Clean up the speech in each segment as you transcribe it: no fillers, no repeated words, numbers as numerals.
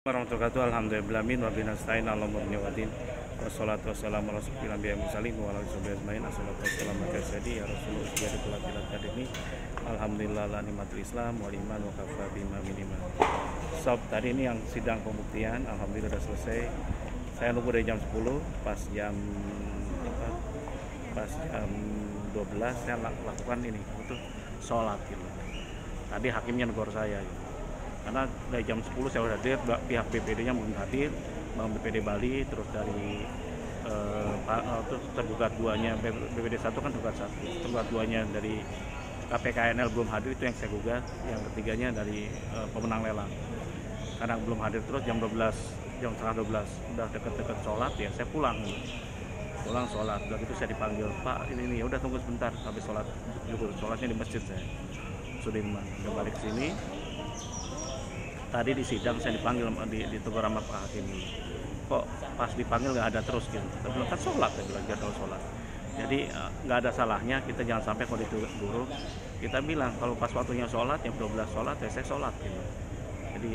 Warahmatullahi wabarakatuh. Alhamdulillahirabbil alamin wa bihi nasta'in ala umuri waddin. Wassalatu wassalamu ala asyrofil anbiya'i wal mursalin wa ala alihi ajmain. Assalatu wassalamu ala sayyidi ya Rasulullah sujadatul akilat kadini. Alhamdulillah la nikmatul Islam wal iman wa kafa bima minimal. Sob, tadi ini yang sidang pembuktian alhamdulillah sudah selesai. Saya nunggu dari jam 10, pas jam 12 saya lakukan ini untuk sholat gitu. Tadi hakimnya negor saya gitu. Karena dari jam 10 saya sudah hadir, pihak BPD-nya belum hadir, Bang BPD Bali, terus dari tergugat duanya, BPD 1 kan tergugat duanya dari KPKNL belum hadir, itu yang saya gugat. Yang ketiganya dari pemenang lelang. Karena belum hadir terus jam 12, jam setengah 12, udah deket-deket sholat ya, saya pulang sholat. Udah gitu saya dipanggil, Pak ini ya udah tunggu sebentar habis sholat zuhur, sholatnya di masjid saya Sudirman. Udah balik sini. Tadi di sidang saya dipanggil ditegur sama Pak Hakim, kok pas dipanggil nggak ada terus gitu. Kita bilang kan sholat, saya bilang jadwal sholat. Jadi nggak ada salahnya kita jangan sampai kalau ditegur guru kita bilang kalau pas waktunya sholat yang 12 sholat ya saya sholat gitu. Jadi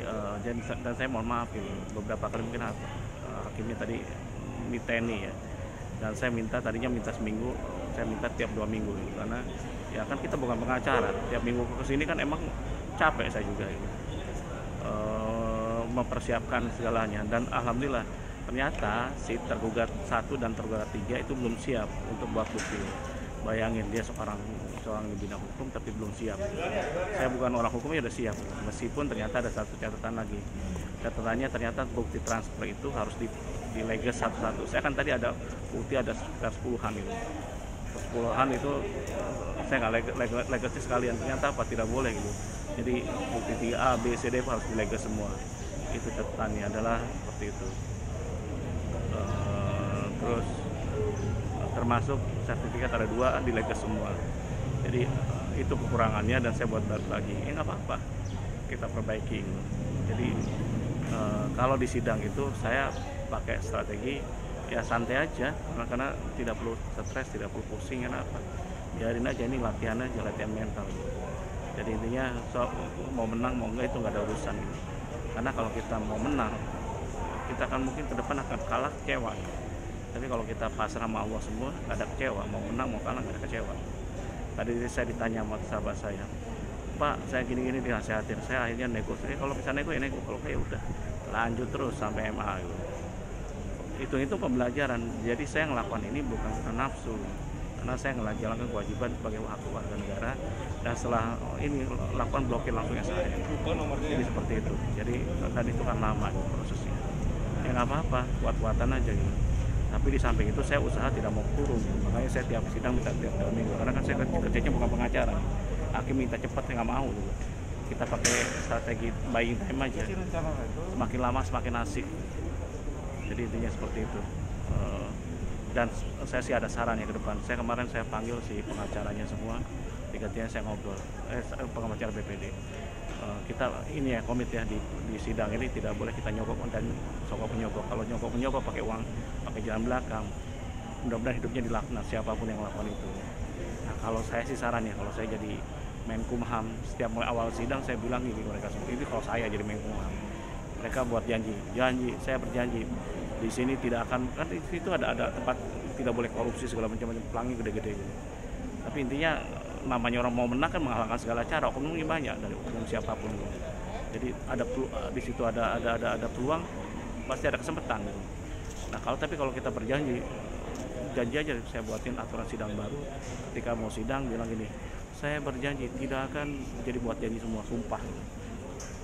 dan saya mohon maaf gitu, beberapa kali mungkin hakimnya tadi miteni ya, dan saya tadinya minta seminggu, saya minta tiap 2 minggu gitu. Karena ya kan kita bukan pengacara, tiap minggu ke sini kan emang capek saya juga gitu. Mempersiapkan segalanya, dan alhamdulillah ternyata si tergugat 1 dan tergugat 3 itu belum siap untuk buat bukti. Bayangin dia seorang di bidang hukum tapi belum siap. Saya bukan orang hukum ya udah siap, meskipun ternyata ada satu catatan lagi. Catatannya ternyata bukti transfer itu harus dileges satu-satu. Saya kan tadi ada bukti ada sekitar 10-an itu. 10-an itu saya nggak legasi sekalian, ternyata apa tidak boleh gitu. Jadi bukti 3A, B, C, D harus dileges semua. Itu catatannya adalah seperti itu. Terus termasuk sertifikat ada 2 dileges semua. Jadi itu kekurangannya dan saya buat lagi. Nggak apa-apa, kita perbaiki. Jadi kalau di sidang itu saya pakai strategi ya santai aja, karena tidak perlu stres, tidak perlu pusing, kenapa? Biarin aja, ini latihan aja, latihan mental. Jadi intinya mau menang mau enggak itu nggak ada urusan gitu. Karena kalau kita mau menang, kita akan mungkin ke depan akan kalah kecewa. Tapi kalau kita pasrah sama Allah semua, nggak ada kecewa. Mau menang mau kalah nggak ada kecewa. Tadi saya ditanya sama sahabat saya, Pak saya gini-gini dinasehatin, saya akhirnya nego. Kalau bisa nego ya nego, kalau kayak udah lanjut terus sampai MA gitu. Itu pembelajaran. Jadi saya ngelakukan ini bukan karena nafsu, karena saya menjalankan kewajiban sebagai warga negara, dan setelah ini lakukan blokir langsung saya. Jadi seperti itu. Jadi tadi itu kan lama prosesnya. Ya nggak apa-apa, kuat-kuatan aja gitu. Tapi di samping itu saya usaha tidak mau turun. Makanya saya tiap sidang minta tiap minggu. Karena kan saya kerjanya bukan pengacara. Hakim minta cepat saya nggak mau gitu. Kita pakai strategi buying time aja. Semakin lama semakin asik. Jadi intinya seperti itu. Dan saya sih ada saran ya ke depan. Kemarin saya panggil si pengacaranya semua, tiga-tiganya saya ngobrol, pengacara BPD. Kita ini ya komit ya di sidang ini tidak boleh kita nyogok dan sokok penyogok. Kalau nyogok penyogok pakai uang, pakai jalan belakang, mudah-mudahan hidupnya dilaknat siapapun yang melakukan itu. Nah kalau saya sih saran ya, kalau saya jadi Menkumham, setiap mulai awal sidang saya bilang ini mereka semua. Ini kalau saya jadi Menkumham, mereka buat janji, saya berjanji di sini tidak akan, kan di situ ada tempat tidak boleh korupsi segala macam pelangi gede-gede gitu. Tapi intinya namanya orang mau menang kan menghalalkan segala cara, oknumnya banyak dari oknum siapapun gitu. Jadi di situ ada peluang, pasti ada kesempatan gitu. Nah kalau kita berjanji, janji aja saya buatin aturan sidang baru. Ketika mau sidang bilang gini, saya berjanji tidak akan jadi buat janji semua, sumpah gitu.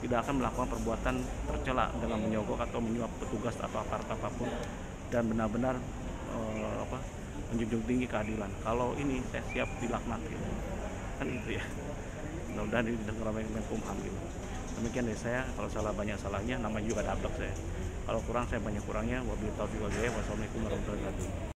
Tidak akan melakukan perbuatan tercela dengan menyogok atau menyuap petugas atau aparat apapun, dan benar-benar menjunjung tinggi keadilan. Kalau ini saya siap dilaknat gitu. Kan itu ya. Mudah-mudahan ini didengar oleh Menkumham gitu. Demikian dari saya, kalau salah banyak salahnya, namanya juga dablek saya. Kalau kurang saya banyak kurangnya. Wabillahi taufiq wal hidayah. Wassalamualaikum warahmatullahi wabarakatuh.